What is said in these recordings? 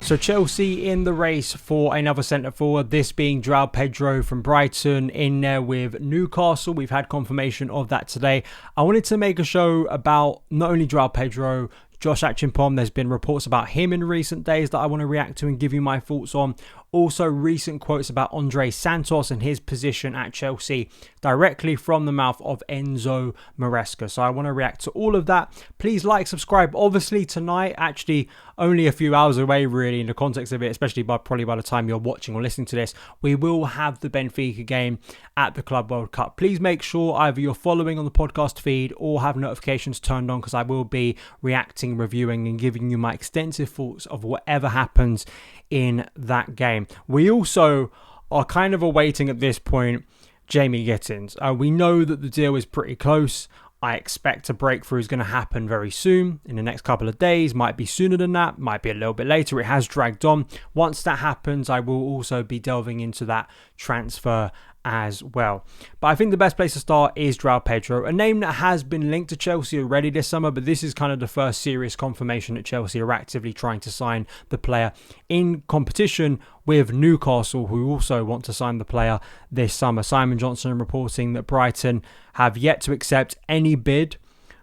So Chelsea in the race for another centre forward, this being Joao Pedro from Brighton in there with Newcastle. We've had confirmation of that today. I wanted to make a show about not only Joao Pedro, Josh Acheampong. There's been reports about him in recent days that I want to react to and give you my thoughts on. Also, recent quotes about Andrey Santos and his position at Chelsea directly from the mouth of Enzo Maresca. So I want to react to all of that. Please like, subscribe. Obviously tonight, actually only a few hours away really in the context of it, especially probably by the time you're watching or listening to this, we will have the Benfica game at the Club World Cup. Please make sure either you're following on the podcast feed or have notifications turned on, because I will be reacting, reviewing and giving you my extensive thoughts of whatever happens in that game. We also are kind of awaiting at this point Jamie Gittins. We know that the deal is pretty close. I expect a breakthrough is going to happen very soon, in the next couple of days. Might be sooner than that, might be a little bit later. It has dragged on. Once that happens, I will also be delving into that transfer as well. But I think the best place to start is Joao Pedro, a name that has been linked to Chelsea already this summer, but this is kind of the first serious confirmation that Chelsea are actively trying to sign the player in competition with Newcastle, who also want to sign the player this summer. Simon Johnson reporting that Brighton have yet to accept any bid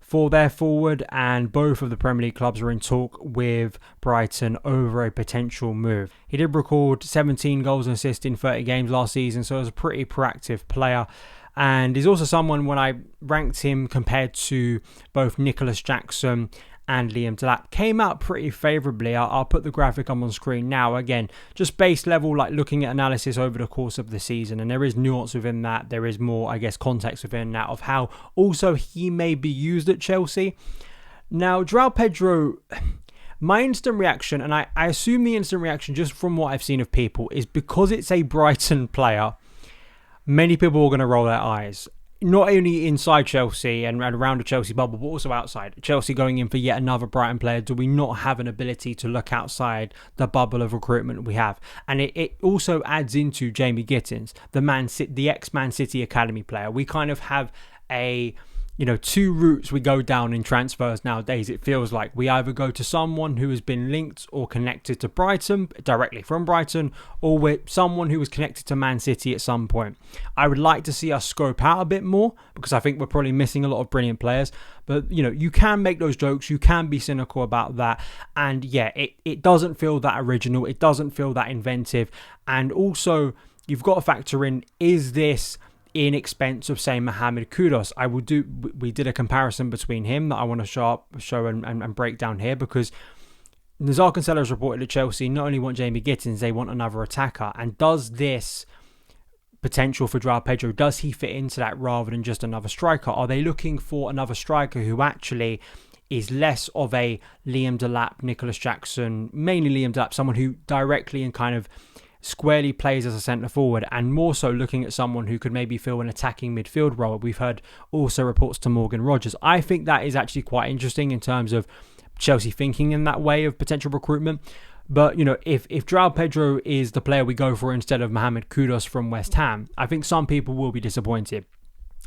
for their forward, and both of the Premier League clubs are in talk with Brighton over a potential move. He did record 17 goals and assists in 30 games last season, so he's a pretty proactive player. And he's also someone, when I ranked him compared to both Nicholas Jackson and Liam Delap, came out pretty favourably. I'll put the graphic up on screen now. Again, just base level, like looking at analysis over the course of the season, and there is nuance within that. There is more, I guess, context within that of how also he may be used at Chelsea. Now, Joao Pedro, my instant reaction, and I assume the instant reaction just from what I've seen of people, is because it's a Brighton player, many people are going to roll their eyes. Not only inside Chelsea and around the Chelsea bubble, but also outside. Chelsea going in for yet another Brighton player. Do we not have an ability to look outside the bubble of recruitment we have? And it also adds into Jamie Gittins, the ex-Man City Academy player. We kind of have two routes we go down in transfers nowadays. It feels like we either go to someone who has been linked or connected to Brighton, directly from Brighton, or with someone who was connected to Man City at some point. I would like to see us scope out a bit more, because I think we're probably missing a lot of brilliant players. But, you can make those jokes. You can be cynical about that. And yeah, it doesn't feel that original. It doesn't feel that inventive. And also, you've got to factor in, is this in expense of, say, Mohammed Kudus? We did a comparison between him that I want to show and break down here, because Nazar Cancelo has reported that Chelsea not only want Jamie Gittins, they want another attacker. And does this potential for Joao Pedro, does he fit into that rather than just another striker? Are they looking for another striker who actually is less of a Liam Delap, Nicholas Jackson, mainly Liam Delap, someone who directly and kind of squarely plays as a centre forward, and more so looking at someone who could maybe fill an attacking midfield role? We've heard also reports to Morgan Rogers. I think that is actually quite interesting in terms of Chelsea thinking in that way of potential recruitment. But, if Joao Pedro is the player we go for instead of Mohammed Kudus from West Ham, I think some people will be disappointed.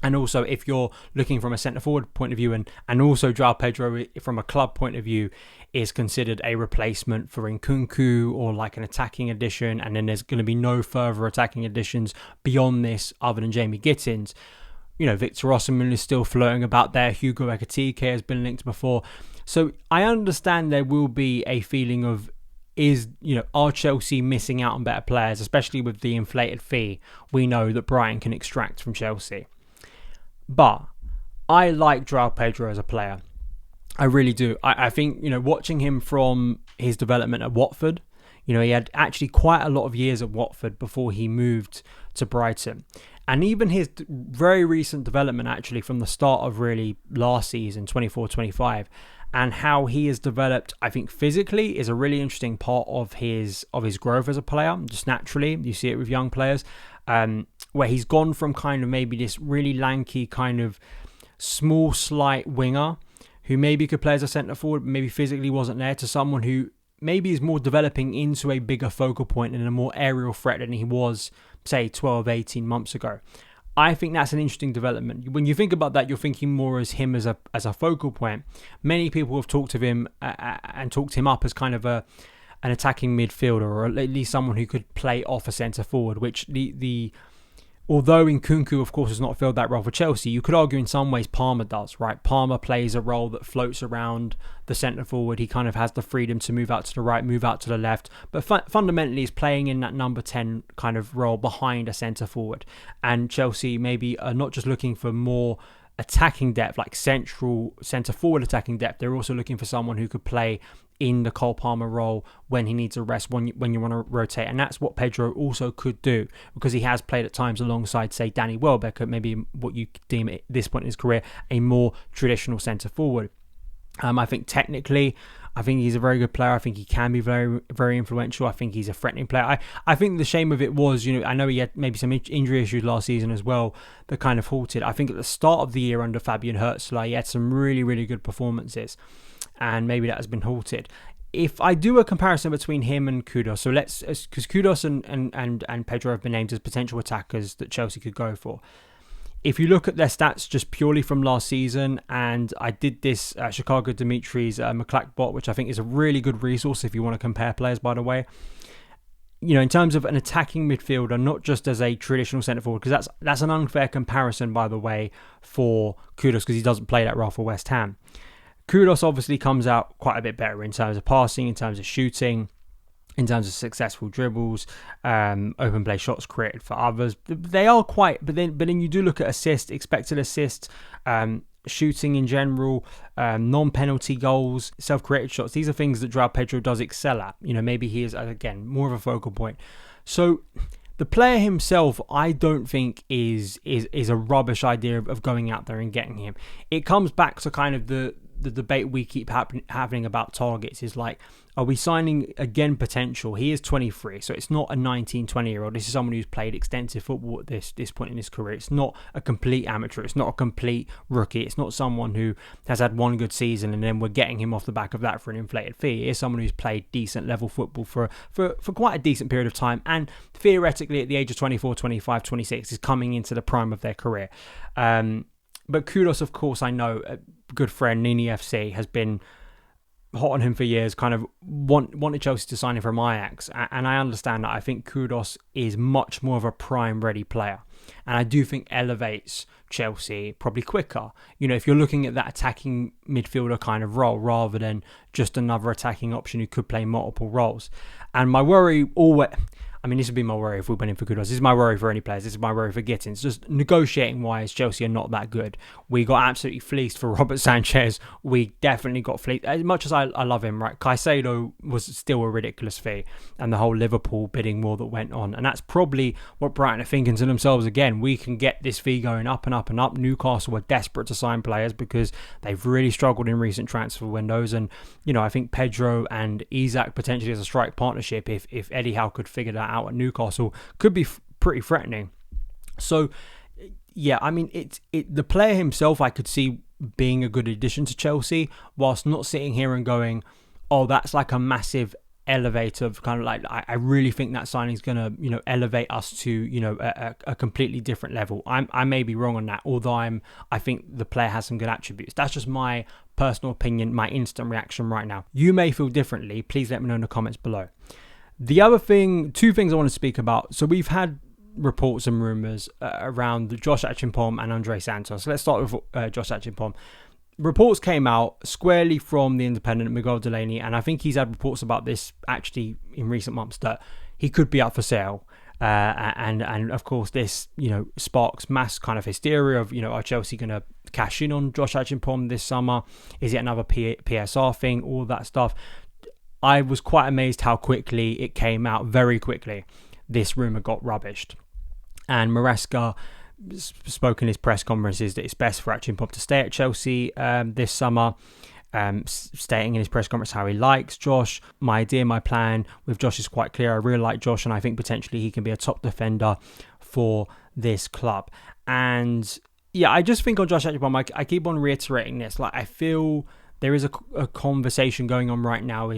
And also, if you're looking from a centre-forward point of view, and also Joao Pedro from a club point of view is considered a replacement for Nkunku or like an attacking addition, and then there's going to be no further attacking additions beyond this other than Jamie Gittins. Victor Osimhen is still floating about there. Hugo Ekitike has been linked before. So I understand there will be a feeling of, are Chelsea missing out on better players, especially with the inflated fee we know that Brighton can extract from Chelsea. But I like Joao Pedro as a player. I really do. I think, watching him from his development at Watford, he had actually quite a lot of years at Watford before he moved to Brighton. And even his very recent development, actually, from the start of really last season, 24-25, and how he has developed, I think, physically is a really interesting part of his growth as a player. Just naturally, you see it with young players, where he's gone from kind of maybe this really lanky kind of small, slight winger who maybe could play as a centre forward, but maybe physically wasn't there, to someone who maybe is more developing into a bigger focal point and a more aerial threat than he was, say, 12, 18 months ago. I think that's an interesting development. When you think about that, you're thinking more as him as a focal point. Many people have talked of him and talked him up as kind of a an attacking midfielder, or at least someone who could play off a centre forward, which although Nkunku, of course, has not filled that role for Chelsea, you could argue in some ways Palmer does, right? Palmer plays a role that floats around the centre forward. He kind of has the freedom to move out to the right, move out to the left, but fundamentally is playing in that number 10 kind of role behind a centre forward. And Chelsea maybe are not just looking for more attacking depth, like central centre forward attacking depth. They're also looking for someone who could play in the Cole Palmer role when he needs a rest, when you want to rotate. And that's what Pedro also could do, because he has played at times alongside, say, Danny Welbeck, maybe what you deem at this point in his career a more traditional centre forward. I think technically, I think he's a very good player. I think he can be very, very influential. I think he's a threatening player. I think the shame of it was, I know he had maybe some injury issues last season as well that kind of halted. I think at the start of the year under Fabian Hürzeler, he had some really, really good performances, and maybe that has been halted. If I do a comparison between him and Kudos, so because Kudos and Pedro have been named as potential attackers that Chelsea could go for. If you look at their stats just purely from last season, and I did this Chicago Dimitri's McClack bot, which I think is a really good resource if you want to compare players, by the way. In terms of an attacking midfielder, not just as a traditional centre forward, because that's an unfair comparison, by the way, for Kudos, because he doesn't play that role for West Ham. Kudos obviously comes out quite a bit better in terms of passing, in terms of shooting, in terms of successful dribbles, open play shots created for others. They are quite, but then you do look at assists, expected assists, shooting in general, non-penalty goals, self-created shots. These are things that Joao Pedro does excel at. Maybe he is, again, more of a focal point. So the player himself, I don't think is a rubbish idea of going out there and getting him. It comes back to kind of the debate we keep having about targets is like, are we signing again potential? He is 23, so it's not a 19, 20-year-old. This is someone who's played extensive football at this point in his career. It's not a complete amateur. It's not a complete rookie. It's not someone who has had one good season and then we're getting him off the back of that for an inflated fee. It is someone who's played decent level football for quite a decent period of time, and theoretically at the age of 24, 25, 26 is coming into the prime of their career. But Kudos, of course, I know, a good friend, Nini FC, has been hot on him for years, kind of wanted Chelsea to sign him from Ajax. And I understand that. I think Kudos is much more of a prime-ready player. And I do think elevates Chelsea probably quicker. If you're looking at that attacking midfielder kind of role, rather than just another attacking option who could play multiple roles. And my worry always... this would be my worry if we went in for Kudos. This is my worry for any players. This is my worry for Gittins. Just negotiating-wise, Chelsea are not that good. We got absolutely fleeced for Robert Sanchez. We definitely got fleeced. As much as I love him, right? Caicedo was still a ridiculous fee. And the whole Liverpool bidding war that went on. And that's probably what Brighton are thinking to themselves again. We can get this fee going up and up and up. Newcastle were desperate to sign players because they've really struggled in recent transfer windows. And, I think Pedro and Isak potentially as a strike partnership, if Eddie Howe could figure that out at Newcastle, could be pretty threatening. So yeah, the player himself I could see being a good addition to Chelsea, whilst not sitting here and going, oh, that's like a massive elevator of kind of like, I really think that signing is going to elevate us to a completely different level. I may be wrong on that, although I think the player has some good attributes. That's just my personal opinion, my instant reaction right now. You may feel differently. Please let me know in the comments below. The other thing, two things I want to speak about. So we've had reports and rumours around Josh Acheampong and Andrey Santos. Let's start with Josh Acheampong. Reports came out squarely from the Independent, Miguel Delaney, and I think he's had reports about this actually in recent months, that he could be up for sale. And of course this, sparks mass kind of hysteria of, are Chelsea going to cash in on Josh Acheampong this summer? Is it another PSR thing? All that stuff. I was quite amazed how quickly it came out. Very quickly, this rumour got rubbished. And Maresca spoke in his press conferences that it's best for Acheampong to stay at Chelsea this summer, stating in his press conference how he likes Josh. My idea, my plan with Josh is quite clear. I really like Josh, and I think potentially he can be a top defender for this club. And yeah, I just think on Josh Acheampong, I keep on reiterating this. Like, I feel there is a conversation going on right now.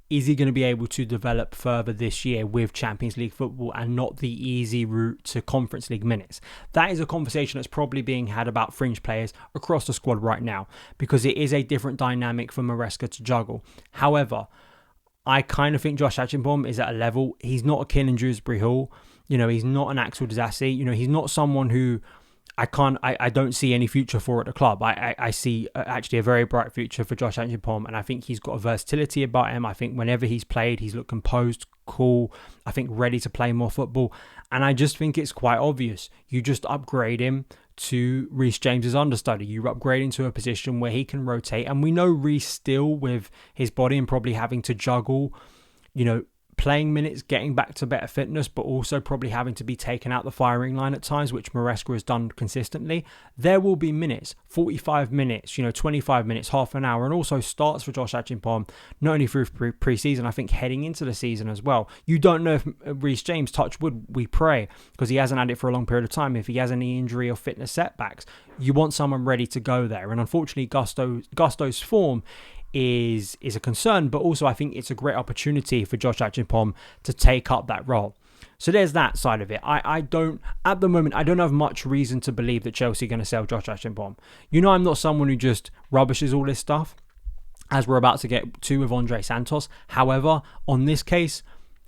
Is he going to be able to develop further this year with Champions League football and not the easy route to Conference League minutes? That is a conversation that's probably being had about fringe players across the squad right now, because it is a different dynamic for Maresca to juggle. However, I kind of think Josh Acheampong is at a level. He's not a Kin and Dewsbury Hall. He's not an Axel Disasi. He's not someone who I don't see any future for at the club. I see actually a very bright future for Josh Acheampong, and I think he's got a versatility about him. I think whenever he's played, he's looked composed, cool, I think ready to play more football. And I just think it's quite obvious. You just upgrade him to Reece James's understudy. You upgrade into a position where he can rotate. And we know Reece still, with his body and probably having to juggle, playing minutes, getting back to better fitness, but also probably having to be taken out the firing line at times, which Maresca has done consistently. There will be minutes, 45 minutes, 25 minutes, half an hour, and also starts for Josh Acheampong, not only through pre-season, I think heading into the season as well. You don't know if Reece James, touch wood, we pray, because he hasn't had it for a long period of time, if he has any injury or fitness setbacks. You want someone ready to go there. And unfortunately, Gusto's form is a concern, but also I think it's a great opportunity for Josh Acheampong to take up that role. So there's that side of it. At the moment, I don't have much reason to believe that Chelsea are going to sell Josh Acheampong. I'm not someone who just rubbishes all this stuff, as we're about to get to with Andrey Santos. However, on this case,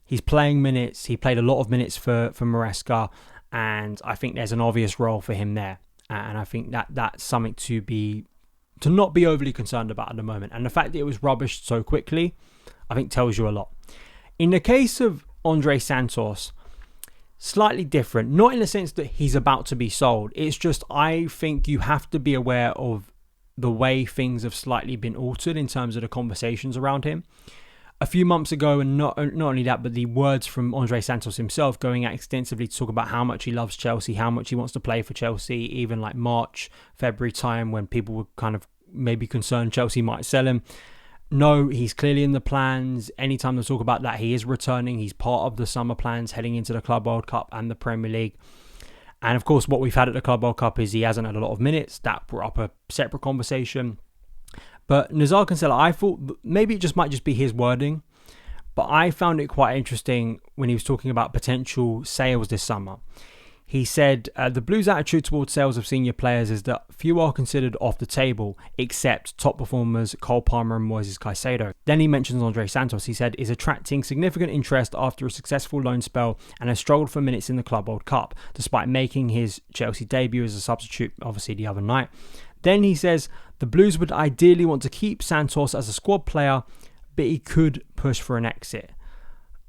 he's playing minutes. He played a lot of minutes for Maresca, and I think there's an obvious role for him there. And I think that's something to not be overly concerned about at the moment. And the fact that it was rubbished so quickly, I think tells you a lot. In the case of Andrey Santos, slightly different. Not in the sense that he's about to be sold. It's just, I think you have to be aware of the way things have slightly been altered in terms of the conversations around him. A few months ago, and not only that, but the words from Andrey Santos himself going out extensively to talk about how much he loves Chelsea, how much he wants to play for Chelsea, even like March, February time when people were kind of maybe concerned Chelsea might sell him. No, he's clearly in the plans. Anytime they talk about that, he is returning. He's part of the summer plans heading into the Club World Cup and the Premier League. And of course, what we've had at the Club World Cup is he hasn't had a lot of minutes. That brought up a separate conversation. But Nazar Cancelo, I thought maybe it might just be his wording, but I found it quite interesting when he was talking about potential sales this summer. He said, the Blues' attitude towards sales of senior players is that few are considered off the table, except top performers Cole Palmer and Moises Caicedo. Then he mentions Andrey Santos. He said, is attracting significant interest after a successful loan spell and has struggled for minutes in the Club World Cup, despite making his Chelsea debut as a substitute, obviously the other night. Then he says, the Blues would ideally want to keep Santos as a squad player, but he could push for an exit.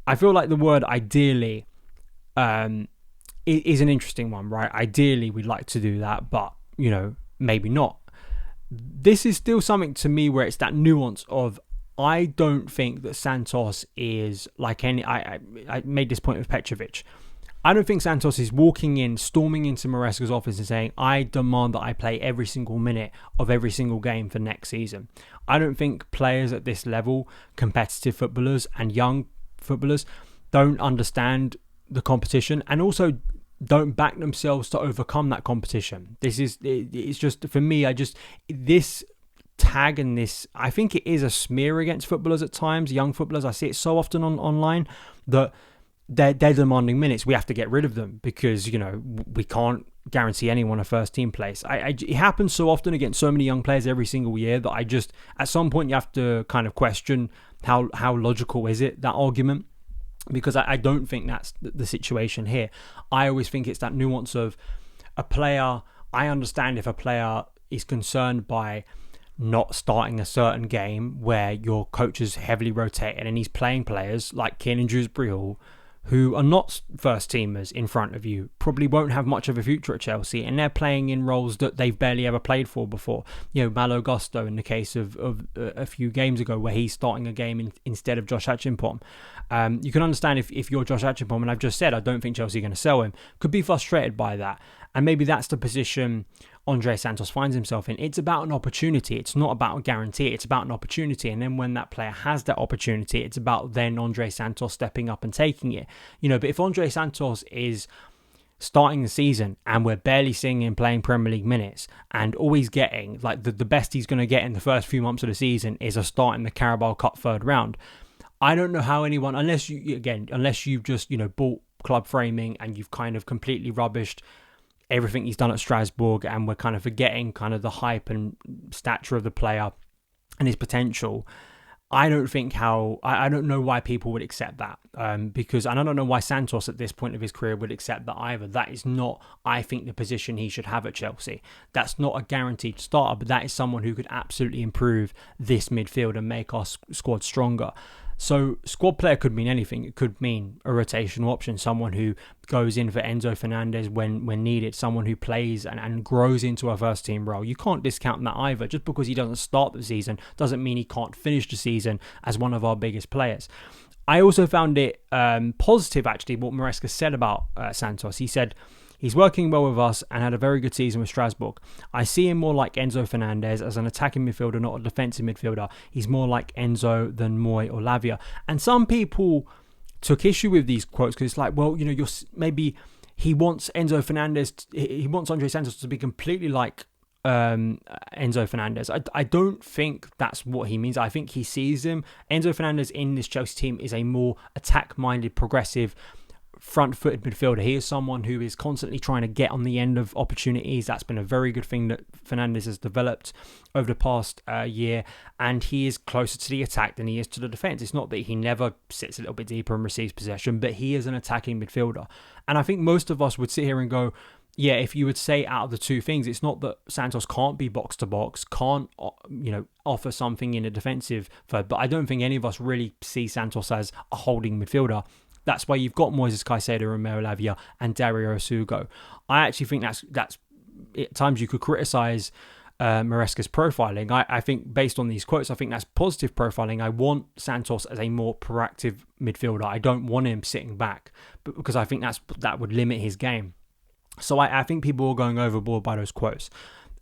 I feel like the word ideally is an interesting one, right? Ideally, we'd like to do that, but, maybe not. This is still something to me where it's that nuance of, I don't think that Santos is like any... I made this point with Petrovic. I don't think Santos is storming into Maresca's office and saying, I demand that I play every single minute of every single game for next season. I don't think players at this level, competitive footballers and young footballers, don't understand the competition and also don't back themselves to overcome that competition. It's just, for me, this tag and this, I think it is a smear against footballers at times, young footballers. I see it so often online that they're demanding minutes. We have to get rid of them because, we can't guarantee anyone a first team place. It happens so often against so many young players every single year that at some point you have to kind of question how logical is it, that argument, because I don't think that's the situation here. I always think it's that nuance of a player. I understand if a player is concerned by not starting a certain game where your coach is heavily rotated and he's playing players like Kin and Dewsbury Hall, who are not first teamers in front of you, probably won't have much of a future at Chelsea, and they're playing in roles that they've barely ever played for before. Malo Gusto in the case of a few games ago where he's starting a game instead of Josh Acheampong. You can understand if you're Josh Acheampong, and I've just said I don't think Chelsea are going to sell him, could be frustrated by that. And maybe that's the position Andrey Santos finds himself in. It's about an opportunity. It's not about a guarantee. It's about an opportunity. And then when that player has that opportunity, it's about then Andrey Santos stepping up and taking it. But if Andrey Santos is starting the season and we're barely seeing him playing Premier League minutes and always getting, like the best he's going to get in the first few months of the season is a start in the Carabao Cup third round, I don't know how anyone, unless you've just, bought club framing and you've kind of completely rubbished everything he's done at Strasbourg and we're kind of forgetting kind of the hype and stature of the player and his potential. I don't know why people would accept that, because, and I don't know why Santos at this point of his career would accept that either. That is not, I think, the position he should have at Chelsea. That's not a guaranteed starter, but that is someone who could absolutely improve this midfield and make our squad stronger. So squad player could mean anything. It could mean a rotational option, someone who goes in for Enzo Fernandez when needed, someone who plays and grows into a first team role. You can't discount that either. Just because he doesn't start the season doesn't mean he can't finish the season as one of our biggest players. I also found it positive, actually, what Maresca said about Santos. He said, he's working well with us and had a very good season with Strasbourg. I see him more like Enzo Fernandez as an attacking midfielder, not a defensive midfielder. He's more like Enzo than Moy or Lavia. And some people took issue with these quotes because it's like, well, you know, maybe he wants Enzo Fernandez, he wants Andrey Santos to be completely like Enzo Fernandez. I don't think that's what he means. I think he sees him. Enzo Fernandez in this Chelsea team is a more attack-minded, progressive, front-footed midfielder. He is someone who is constantly trying to get on the end of opportunities. That's been a very good thing that Fernandez has developed over the past year, and he is closer to the attack than he is to the defence. It's not that he never sits a little bit deeper and receives possession, but he is an attacking midfielder. And I think most of us would sit here and go, yeah, if you would say out of the two things, it's not that Santos can't be box-to-box, can't, offer something in a defensive third, but I don't think any of us really see Santos as a holding midfielder. That's why you've got Moises Caicedo, Romeo Lavia, and Dario Sugo. I actually think that's at times you could criticise Maresca's profiling. I think based on these quotes, I think that's positive profiling. I want Santos as a more proactive midfielder. I don't want him sitting back, but because I think that would limit his game. So I think people are going overboard by those quotes.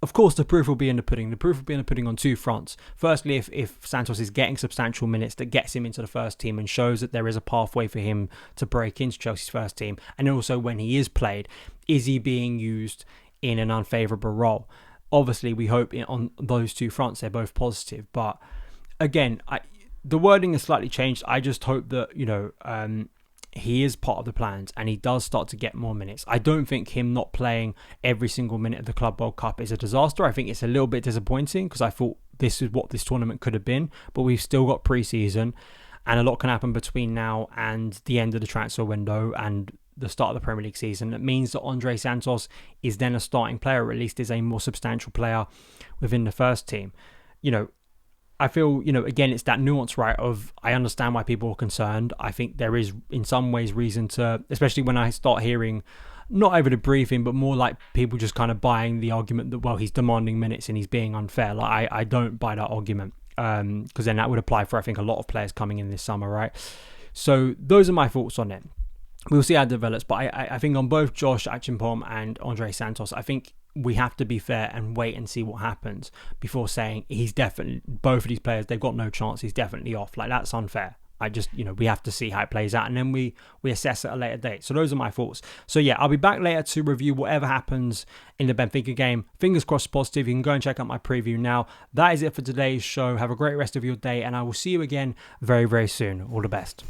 Of course, the proof will be in the pudding. The proof will be in the pudding on two fronts. Firstly, if Santos is getting substantial minutes that gets him into the first team and shows that there is a pathway for him to break into Chelsea's first team, and also when he is played, is he being used in an unfavourable role? Obviously, we hope on those two fronts they're both positive. But again, the wording has slightly changed. I just hope that, he is part of the plans and he does start to get more minutes. I don't think him not playing every single minute of the Club World Cup is a disaster. I think it's a little bit disappointing because I thought this is what this tournament could have been, but we've still got pre-season and a lot can happen between now and the end of the transfer window and the start of the Premier League season. It means that Andrey Santos is then a starting player, or at least is a more substantial player within the first team. I feel, again, it's that nuance, right, of I understand why people are concerned. I think there is, in some ways, reason to, especially when I start hearing, not over the briefing, but more like people just kind of buying the argument that, well, he's demanding minutes and he's being unfair. Like, I don't buy that argument, because then that would apply for, I think, a lot of players coming in this summer, right? So those are my thoughts on it. We'll see how it develops, but I think on both Josh Acheampong and Andrey Santos, I think we have to be fair and wait and see what happens before saying he's definitely, both of these players, they've got no chance, he's definitely off. Like, that's unfair. I just, we have to see how it plays out and then we assess at a later date. So those are my thoughts. So yeah, I'll be back later to review whatever happens in the Benfica game. Fingers crossed positive. You can go and check out my preview now. That is it for today's show. Have a great rest of your day and I will see you again very, very soon. All the best.